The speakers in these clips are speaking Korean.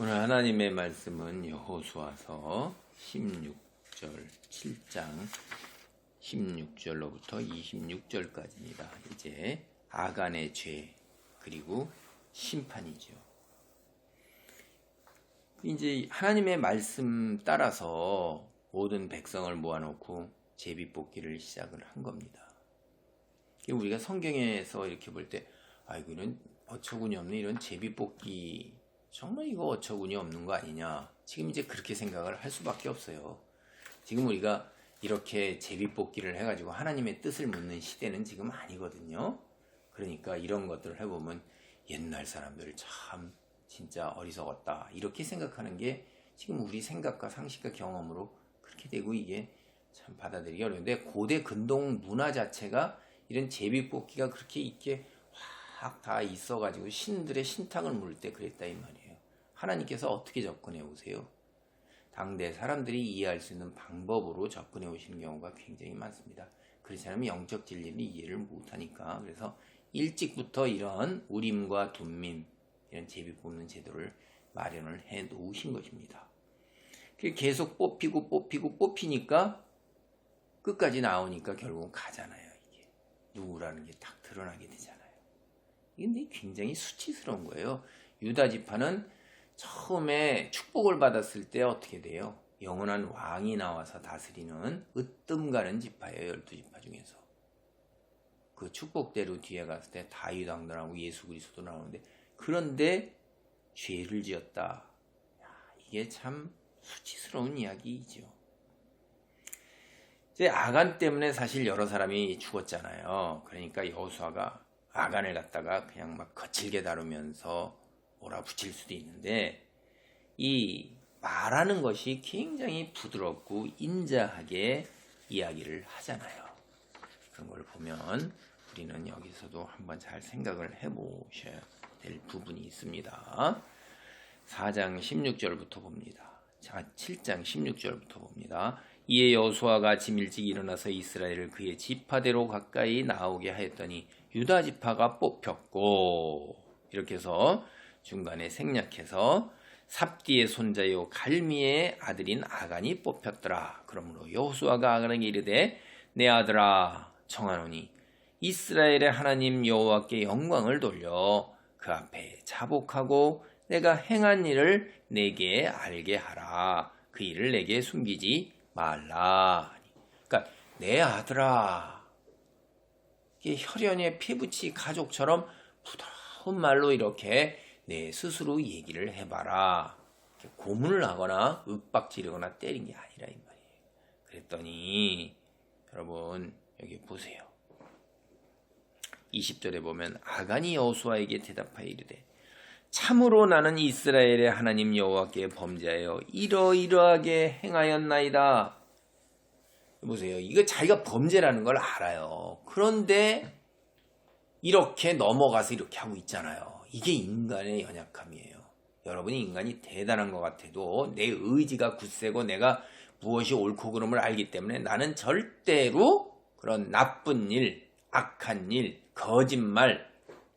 오늘 하나님의 말씀은 여호수아서 16절 7장 16절로부터 26절까지입니다. 이제 아간의 죄 그리고 심판이죠. 이제 하나님의 말씀 따라서 모든 백성을 모아놓고 제비뽑기를 시작을 한 겁니다. 우리가 성경에서 이렇게 볼 때 아이고 이런 어처구니 없는 이런 제비뽑기 정말 이거 어처구니 없는 거 아니냐, 지금 이제 그렇게 생각을 할 수밖에 없어요. 지금 우리가 이렇게 제비뽑기를 해가지고 하나님의 뜻을 묻는 시대는 지금 아니거든요. 그러니까 이런 것들을 해보면 옛날 사람들 참 진짜 어리석었다 이렇게 생각하는 게 지금 우리 생각과 상식과 경험으로 그렇게 되고, 이게 참 받아들이기 어려운데, 고대 근동 문화 자체가 이런 제비뽑기가 그렇게 있게 확 다 있어가지고 신들의 신탕을 물을 때 그랬다 이 말이에요. 하나님께서 어떻게 접근해 오세요? 당대 사람들이 이해할 수 있는 방법으로 접근해 오시는 경우가 굉장히 많습니다. 그렇지 않으면 영적 진리를 이해를 못하니까. 그래서 일찍부터 이런 우림과 둠밈, 이런 제비 뽑는 제도를 마련을 해 놓으신 것입니다. 계속 뽑히니까 끝까지 나오니까 결국은 가잖아요. 이게 누구라는 게 딱 드러나게 되잖아요. 이게 굉장히 수치스러운 거예요. 유다 지파는 처음에 축복을 받았을 때 어떻게 돼요? 영원한 왕이 나와서 다스리는 으뜸가는 지파예요. 12지파 중에서. 그 축복대로 뒤에 갔을 때 다윗 왕도 나오고 예수 그리스도 나오는데, 그런데 죄를 지었다. 이게 참 수치스러운 이야기이죠. 이제 아간 때문에 사실 여러 사람이 죽었잖아요. 그러니까 여호수아가 아간을 갖다가 그냥 막 거칠게 다루면서 몰아붙일 수도 있는데, 이 말하는 것이 굉장히 부드럽고 인자하게 이야기를 하잖아요. 그런 걸 보면 우리는 여기서도 한번 잘 생각을 해보셔야 될 부분이 있습니다. 4장 16절부터 봅니다. 자, 7장 16절부터 봅니다. 이에 여호수아가 아침 일찍 일어나서 이스라엘을 그의 지파대로 가까이 나오게 하였더니 유다 지파가 뽑혔고, 이렇게 해서 중간에 생략해서 삽디의 손자요 갈미의 아들인 아간이 뽑혔더라. 그러므로 여호수아가 아간에게 이르되 내 아들아 청하노니 이스라엘의 하나님 여호와께 영광을 돌려 그 앞에 자복하고 내가 행한 일을 내게 알게 하라. 그 일을 내게 숨기지 말라. 그러니까 내 아들아, 이게 혈연의 피부치 가족처럼 부드러운 말로 이렇게 내 스스로 얘기를 해봐라. 고문을 하거나 윽박지르거나 때린 게 아니라 이 말이에요. 그랬더니 여러분 여기 보세요. 20절에 보면 아간이 여호수아에게 대답하여 이르되 참으로 나는 이스라엘의 하나님 여호와께 범죄하여 이러이러하게 행하였나이다. 보세요. 이거 자기가 범죄라는 걸 알아요. 그런데 이렇게 넘어가서 이렇게 하고 있잖아요. 이게 인간의 연약함이에요. 여러분이 인간이 대단한 것 같아도 내 의지가 굳세고 내가 무엇이 옳고 그름을 알기 때문에 나는 절대로 그런 나쁜 일, 악한 일, 거짓말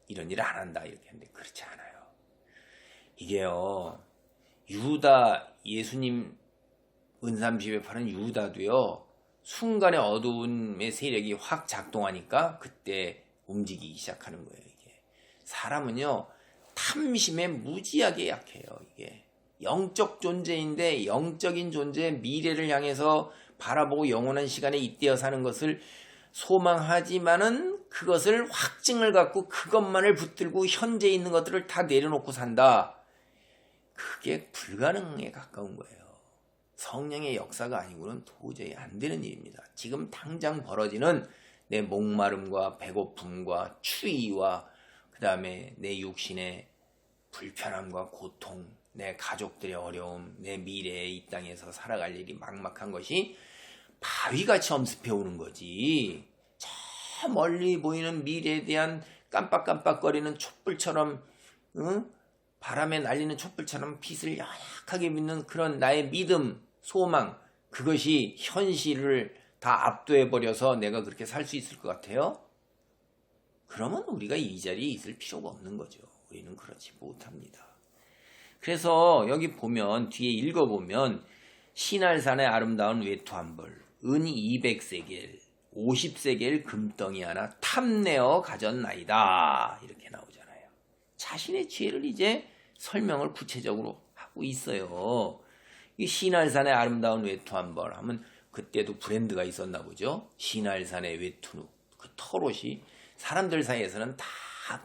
이런 일을 안 한다 이렇게 하는데 그렇지 않아요. 이게요, 유다, 예수님 은삼십에 파는 유다도요, 순간에 어두움의 세력이 확 작동하니까 그때 움직이기 시작하는 거예요. 이게 사람은요 탐심에 무지하게 약해요. 이게 영적 존재인데 영적인 존재의 미래를 향해서 바라보고 영원한 시간에 잇대어 사는 것을 소망하지만은 그것을 확증을 갖고 그것만을 붙들고 현재 있는 것들을 다 내려놓고 산다. 그게 불가능에 가까운 거예요. 성령의 역사가 아니고는 도저히 안 되는 일입니다. 지금 당장 벌어지는 내 목마름과 배고픔과 추위와 그 다음에 내 육신의 불편함과 고통, 내 가족들의 어려움, 내 미래에 이 땅에서 살아갈 일이 막막한 것이 바위같이 엄습해 오는 거지. 저 멀리 보이는 미래에 대한 깜빡깜빡거리는 촛불처럼, 바람에 날리는 촛불처럼 빛을 연약하게 믿는 그런 나의 믿음, 소망, 그것이 현실을 다 압도해버려서 내가 그렇게 살 수 있을 것 같아요? 그러면 우리가 이 자리에 있을 필요가 없는 거죠. 우리는 그렇지 못합니다. 그래서 여기 보면 뒤에 읽어보면 신할산의 아름다운 외투한벌, 은 200세겔, 50세겔 금덩이 하나 탐내어 가졌나이다. 이렇게 나오잖아요. 자신의 죄를 이제 설명을 구체적으로 하고 있어요. 이 신할산의 아름다운 외투한벌 하면 그때도 브랜드가 있었나 보죠. 신할산의 외투, 그 털옷이 사람들 사이에서는 다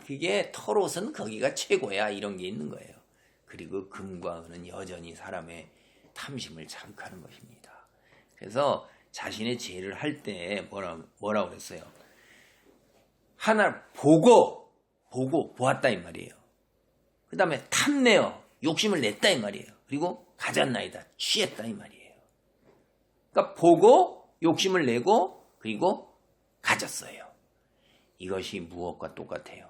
그게 털옷은 거기가 최고야 이런 게 있는 거예요. 그리고 금과 은은 여전히 사람의 탐심을 자극하는 것입니다. 그래서 자신의 죄를 할 때 뭐라고 그랬어요? 하나 보고 보았다 이 말이에요. 그 다음에 탐내어 욕심을 냈다 이 말이에요. 그리고 가졌나이다 취했다 이 말이에요. 그러니까 보고 욕심을 내고 그리고 가졌어요. 이것이 무엇과 똑같아요?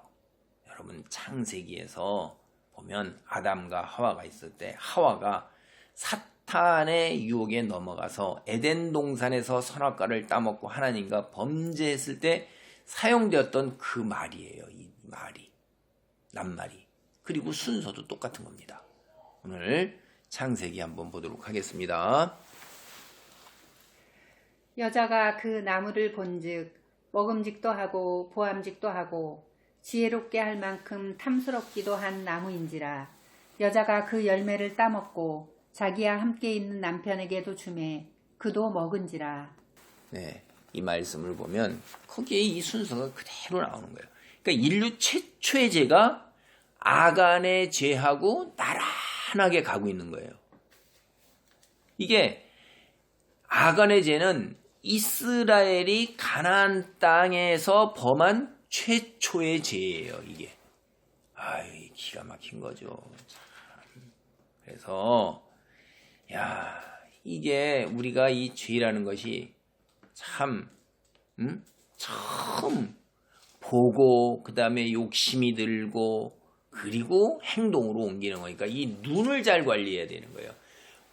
여러분 창세기에서 보면 아담과 하와가 있을 때 하와가 사탄의 유혹에 넘어가서 에덴 동산에서 선악과를 따먹고 하나님과 범죄했을 때 사용되었던 그 말이에요. 이 말이 낱말이. 그리고 순서도 똑같은 겁니다. 오늘 창세기 한번 보도록 하겠습니다. 여자가 그 나무를 본즉 먹음직도 하고 보암직도 하고 지혜롭게 할 만큼 탐스럽기도 한 나무인지라. 여자가 그 열매를 따먹고 자기와 함께 있는 남편에게도 주매 그도 먹은지라. 네, 이 말씀을 보면 거기에 이 순서가 그대로 나오는 거예요. 그러니까 인류 최초의 죄가 아간의 죄하고 나란하게 가고 있는 거예요. 이게 아간의 죄는 이스라엘이 가나안 땅에서 범한 최초의 죄예요. 이게 기가 막힌 거죠. 참. 그래서 이게 우리가 이 죄라는 것이 참 처음 보고 그 다음에 욕심이 들고 그리고 행동으로 옮기는 거니까 이 눈을 잘 관리해야 되는 거예요.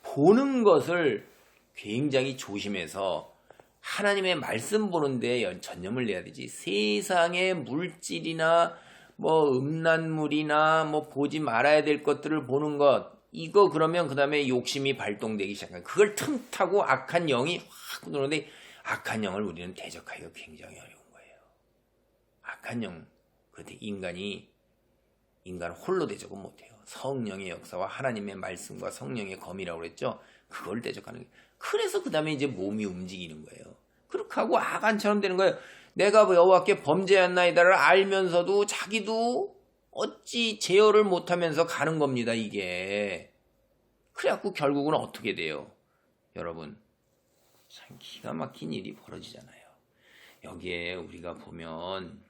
보는 것을 굉장히 조심해서 하나님의 말씀 보는데 전념을 내야 되지. 세상의 물질이나 뭐 음란물이나 뭐 보지 말아야 될 것들을 보는 것, 이거 그러면 그 다음에 욕심이 발동되기 시작해요. 그걸 틈타고 악한 영이 확 들어오는데 악한 영을 우리는 대적하기가 굉장히 어려운 거예요. 악한 영, 그런데 인간 홀로 대적은 못해요. 성령의 역사와 하나님의 말씀과 성령의 검이라고 그랬죠. 그걸 대적하는 거예요. 그래서 그 다음에 이제 몸이 움직이는 거예요. 그렇게 하고 아간처럼 되는 거예요. 내가 여호와께 범죄했나이다를 알면서도 자기도 어찌 제어를 못하면서 가는 겁니다. 이게. 그래갖고 결국은 어떻게 돼요? 여러분 참 기가 막힌 일이 벌어지잖아요. 여기에 우리가 보면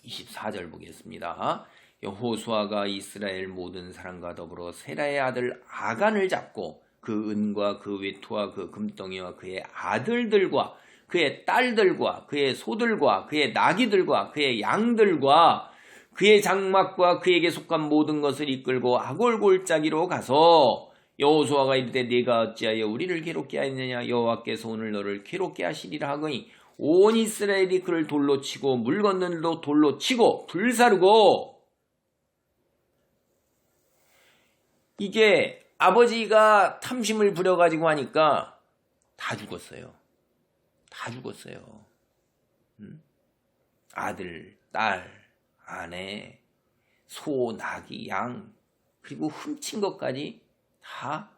24절 보겠습니다. 여호수아가 이스라엘 모든 사람과 더불어 세라의 아들 아간을 잡고 그 은과 그 외투와 그 금덩이와 그의 아들들과 그의 딸들과 그의 소들과 그의 나귀들과 그의 양들과 그의 장막과 그에게 속한 모든 것을 이끌고 아골 골짜기로 가서 여호수아가 이르되 네가 어찌하여 우리를 괴롭게 하였느냐. 여호와께서 오늘 너를 괴롭게 하시리라 하거니 온 이스라엘이 그를 돌로 치고 물 건너는 일도 돌로 치고 불사르고. 이게 아버지가 탐심을 부려가지고 하니까 다 죽었어요. 다 죽었어요. 아들, 딸, 아내, 소, 나귀, 양, 그리고 훔친 것까지 다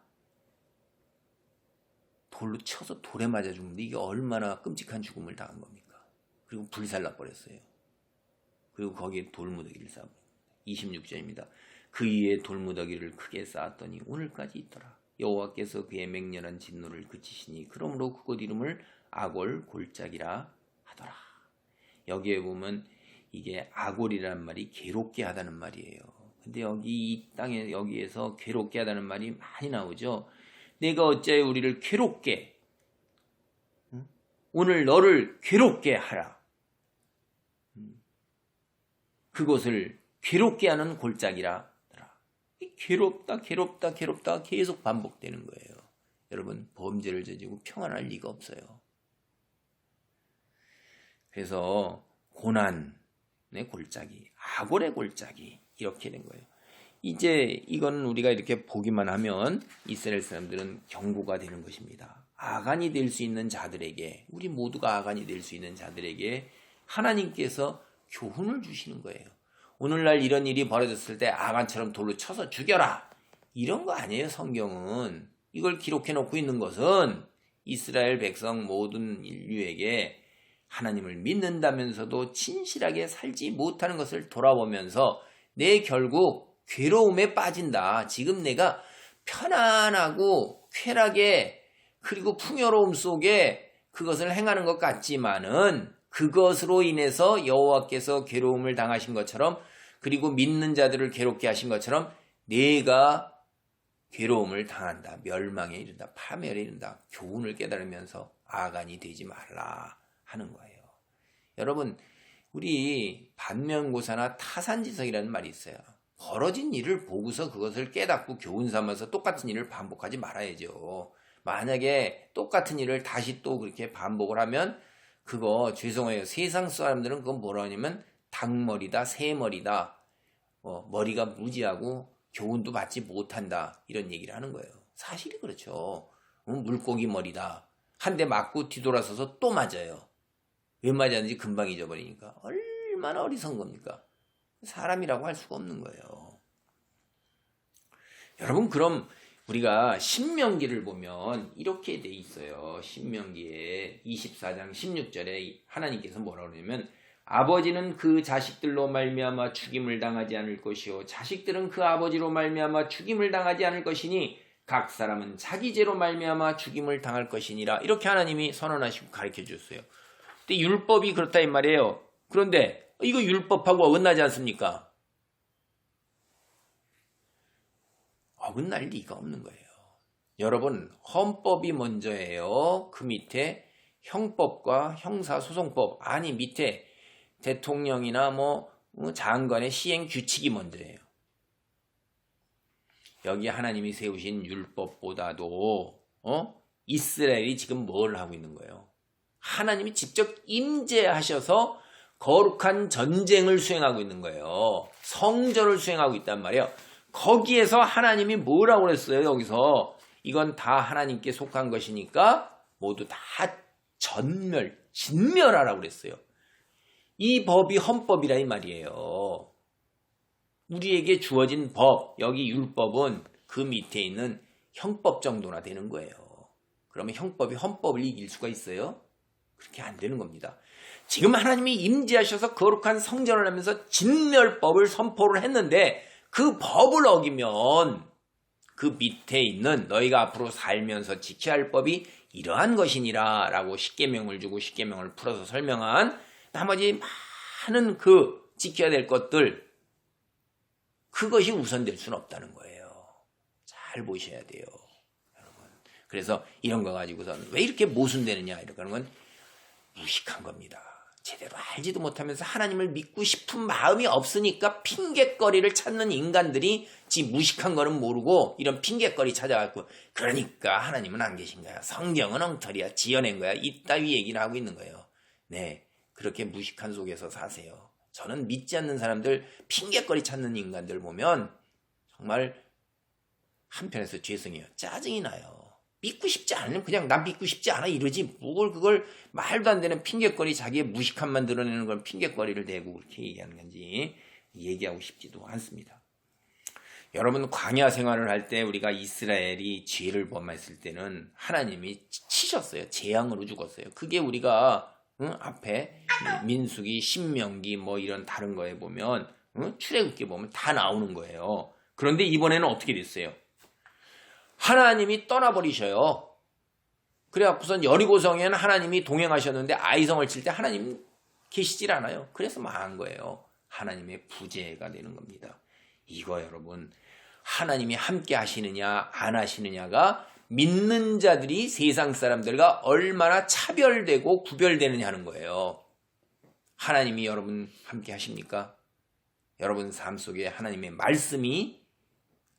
돌로 쳐서 돌에 맞아 죽는데 이게 얼마나 끔찍한 죽음을 당한 겁니까? 그리고 불살라 버렸어요. 그리고 거기에 돌무더기를 쌓아. 26절입니다. 그 위에 돌무더기를 크게 쌓았더니 오늘까지 있더라. 여호와께서 그의 맹렬한 진노를 그치시니 그러므로 그곳 이름을 아골 골짜기라 하더라. 여기에 보면 이게 아골이라는 말이 괴롭게 하다는 말이에요. 근데 여기 이 땅에 여기에서 괴롭게 하다는 말이 많이 나오죠. 내가 어찌하여 우리를 괴롭게, 오늘 너를 괴롭게 하라. 그것을 괴롭게 하는 골짜기라. 괴롭다 계속 반복되는 거예요. 여러분 범죄를 저지르고 평안할 리가 없어요. 그래서 고난의 골짜기, 아골의 골짜기 이렇게 된 거예요. 이제 이건 우리가 이렇게 보기만 하면 이스라엘 사람들은 경고가 되는 것입니다. 아간이 될 수 있는 자들에게, 우리 모두가 아간이 될 수 있는 자들에게 하나님께서 교훈을 주시는 거예요. 오늘날 이런 일이 벌어졌을 때 아간처럼 돌로 쳐서 죽여라, 이런 거 아니에요. 성경은 이걸 기록해 놓고 있는 것은 이스라엘 백성 모든 인류에게 하나님을 믿는다면서도 진실하게 살지 못하는 것을 돌아보면서 내 결국 괴로움에 빠진다. 지금 내가 편안하고 쾌락에 그리고 풍요로움 속에 그것을 행하는 것 같지만은 그것으로 인해서 여호와께서 괴로움을 당하신 것처럼, 그리고 믿는 자들을 괴롭게 하신 것처럼 내가 괴로움을 당한다. 멸망에 이른다. 파멸에 이른다. 교훈을 깨달으면서 아간이 되지 말라 하는 거예요. 여러분, 우리 반면교사나 타산지석이라는 말이 있어요. 벌어진 일을 보고서 그것을 깨닫고 교훈 삼아서 똑같은 일을 반복하지 말아야죠. 만약에 똑같은 일을 다시 또 그렇게 반복을 하면 그거 죄송해요. 세상 사람들은 그건 뭐라 하냐면 닭머리다, 새머리다, 머리가 무지하고 교훈도 받지 못한다, 이런 얘기를 하는 거예요. 사실이 그렇죠. 물고기 머리다. 한 대 맞고 뒤돌아서서 또 맞아요. 왜 맞았는지 금방 잊어버리니까. 얼마나 어리석은 겁니까? 사람이라고 할 수가 없는 거예요. 여러분, 그럼 우리가 신명기를 보면 이렇게 돼 있어요. 신명기에 24장 16절에 하나님께서 뭐라고 그러냐면, 아버지는 그 자식들로 말미암아 죽임을 당하지 않을 것이요 자식들은 그 아버지로 말미암아 죽임을 당하지 않을 것이니 각 사람은 자기 죄로 말미암아 죽임을 당할 것이니라. 이렇게 하나님이 선언하시고 가르쳐 주셨어요. 근데 율법이 그렇다 이 말이에요. 그런데 이거 율법하고 어긋나지 않습니까? 어긋날 리가 없는 거예요. 여러분, 헌법이 먼저예요. 그 밑에 형법과 형사소송법, 아니 밑에 대통령이나 장관의 시행 규칙이 먼저예요. 여기 하나님이 세우신 율법보다도 이스라엘이 지금 뭘 하고 있는 거예요? 하나님이 직접 임재하셔서 거룩한 전쟁을 수행하고 있는 거예요. 성전을 수행하고 있단 말이에요. 거기에서 하나님이 뭐라고 그랬어요? 여기서 이건 다 하나님께 속한 것이니까 모두 다 진멸하라고 그랬어요. 이 법이 헌법이라 이 말이에요. 우리에게 주어진 법, 여기 율법은 그 밑에 있는 형법 정도나 되는 거예요. 그러면 형법이 헌법을 이길 수가 있어요? 그렇게 안 되는 겁니다. 지금 하나님이 임재하셔서 거룩한 성전을 하면서 진멸법을 선포를 했는데 그 법을 어기면 그 밑에 있는 너희가 앞으로 살면서 지켜야 할 법이 이러한 것이니라 라고 십계명을 주고 십계명을 풀어서 설명한 나머지 많은 그 지켜야 될 것들, 그것이 우선될 수는 없다는 거예요. 잘 보셔야 돼요, 여러분. 그래서 이런 거 가지고선 왜 이렇게 모순되느냐, 이렇게 하는 건 무식한 겁니다. 제대로 알지도 못하면서 하나님을 믿고 싶은 마음이 없으니까 핑곗거리를 찾는 인간들이 지 무식한 거는 모르고 이런 핑곗거리 찾아갖고 그러니까 하나님은 안 계신 거야, 성경은 엉터리야, 지어낸 거야, 이따위 얘기를 하고 있는 거예요. 네, 그렇게 무식한 속에서 사세요. 저는 믿지 않는 사람들, 핑곗거리 찾는 인간들 보면 정말 한편에서 죄송해요. 짜증이 나요. 믿고 싶지 않으면 그냥 난 믿고 싶지 않아 이러지, 뭘 그걸 말도 안 되는 핑곗거리, 자기의 무식함만 드러내는 걸 핑곗거리를 대고 그렇게 얘기하는 건지 얘기하고 싶지도 않습니다. 여러분, 광야 생활을 할 때 우리가 이스라엘이 죄를 범했을 때는 하나님이 치셨어요. 재앙으로 죽었어요. 그게 우리가 앞에 민수기, 신명기 이런 다른 거에 보면 출애굽기 보면 다 나오는 거예요. 그런데 이번에는 어떻게 됐어요? 하나님이 떠나버리셔요. 그래갖고선 여리고성에는 하나님이 동행하셨는데 아이성을 칠 때 하나님 계시질 않아요. 그래서 망한 거예요. 하나님의 부재가 되는 겁니다. 이거 여러분, 하나님이 함께 하시느냐 안 하시느냐가 믿는 자들이 세상 사람들과 얼마나 차별되고 구별되느냐 하는 거예요. 하나님이 여러분 함께 하십니까? 여러분 삶 속에 하나님의 말씀이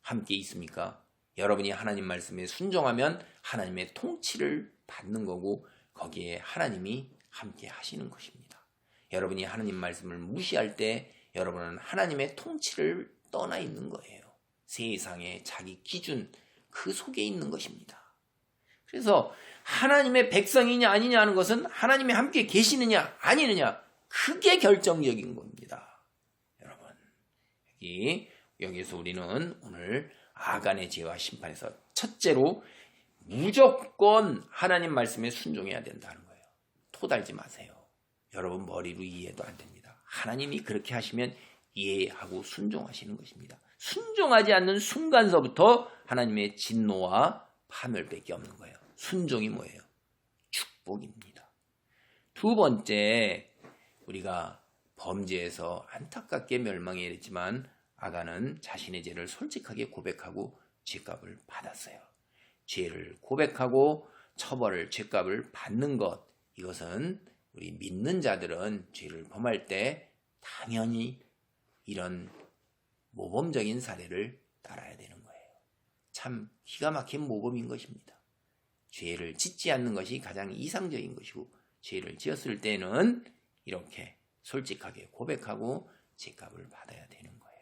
함께 있습니까? 여러분이 하나님 말씀에 순종하면 하나님의 통치를 받는 거고 거기에 하나님이 함께 하시는 것입니다. 여러분이 하나님 말씀을 무시할 때 여러분은 하나님의 통치를 떠나 있는 거예요. 세상의 자기 기준 그 속에 있는 것입니다. 그래서 하나님의 백성이냐 아니냐 하는 것은 하나님이 함께 계시느냐 아니느냐 그게 결정적인 겁니다. 여러분 여기서 우리는 오늘 아간의 죄와 심판에서 첫째로 무조건 하나님 말씀에 순종해야 된다는 거예요. 토달지 마세요. 여러분 머리로 이해도 안 됩니다. 하나님이 그렇게 하시면 이해하고 순종하시는 것입니다. 순종하지 않는 순간서부터 하나님의 진노와 파멸밖에 없는 거예요. 순종이 뭐예요? 축복입니다. 두 번째, 우리가 범죄에서 안타깝게 멸망에 이르지만 아간은 자신의 죄를 솔직하게 고백하고 죄값을 받았어요. 죄를 고백하고 처벌을 죄값을 받는 것, 이것은 우리 믿는 자들은 죄를 범할 때 당연히 이런 모범적인 사례를 따라야 되는 거예요. 참 기가 막힌 모범인 것입니다. 죄를 짓지 않는 것이 가장 이상적인 것이고 죄를 지었을 때는 이렇게 솔직하게 고백하고 죄값을 받아야 되는 거예요.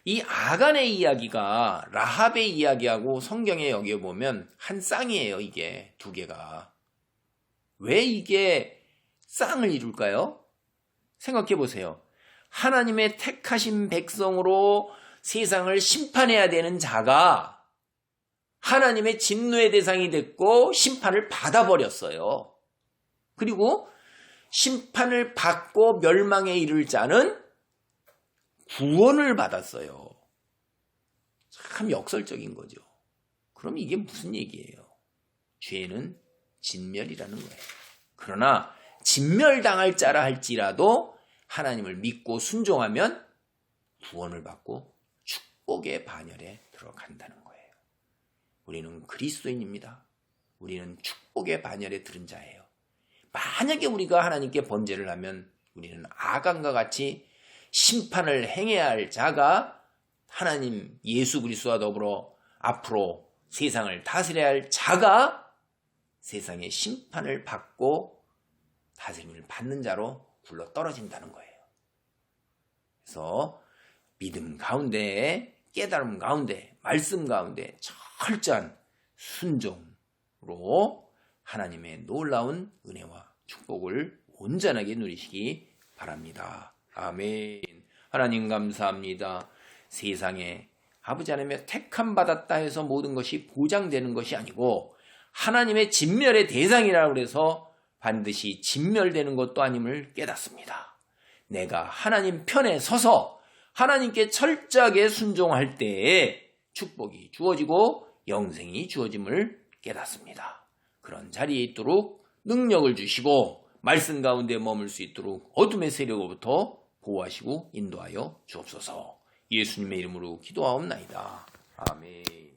이 아간의 이야기가 라합의 이야기하고 성경에 여기 보면 한 쌍이에요. 이게 두 개가. 왜 이게 쌍을 이룰까요? 생각해 보세요. 하나님의 택하신 백성으로 세상을 심판해야 되는 자가 하나님의 진노의 대상이 됐고 심판을 받아버렸어요. 그리고 심판을 받고 멸망에 이를 자는 구원을 받았어요. 참 역설적인 거죠. 그럼 이게 무슨 얘기예요? 죄는 진멸이라는 거예요. 그러나 진멸당할 자라 할지라도 하나님을 믿고 순종하면 구원을 받고 축복의 반열에 들어간다는 거예요. 우리는 그리스도인입니다. 우리는 축복의 반열에 들은 자예요. 만약에 우리가 하나님께 범죄를 하면 우리는 아간과 같이 심판을 행해야 할 자가 하나님 예수 그리스도와 더불어 앞으로 세상을 다스려야 할 자가 세상의 심판을 받고 다스림을 받는 자로 굴러 떨어진다는 거예요. 그래서 믿음 가운데, 깨달음 가운데, 말씀 가운데 철저한 순종으로 하나님의 놀라운 은혜와 축복을 온전하게 누리시기 바랍니다. 아멘. 하나님 감사합니다. 세상에 아버지 하나님의 택함 받았다 해서 모든 것이 보장되는 것이 아니고 하나님의 진멸의 대상이라고 해서 반드시 진멸되는 것도 아님을 깨닫습니다. 내가 하나님 편에 서서 하나님께 철저하게 순종할 때에 축복이 주어지고 영생이 주어짐을 깨닫습니다. 그런 자리에 있도록 능력을 주시고 말씀 가운데 머물 수 있도록 어둠의 세력으로부터 보호하시고 인도하여 주옵소서. 예수님의 이름으로 기도하옵나이다. 아멘.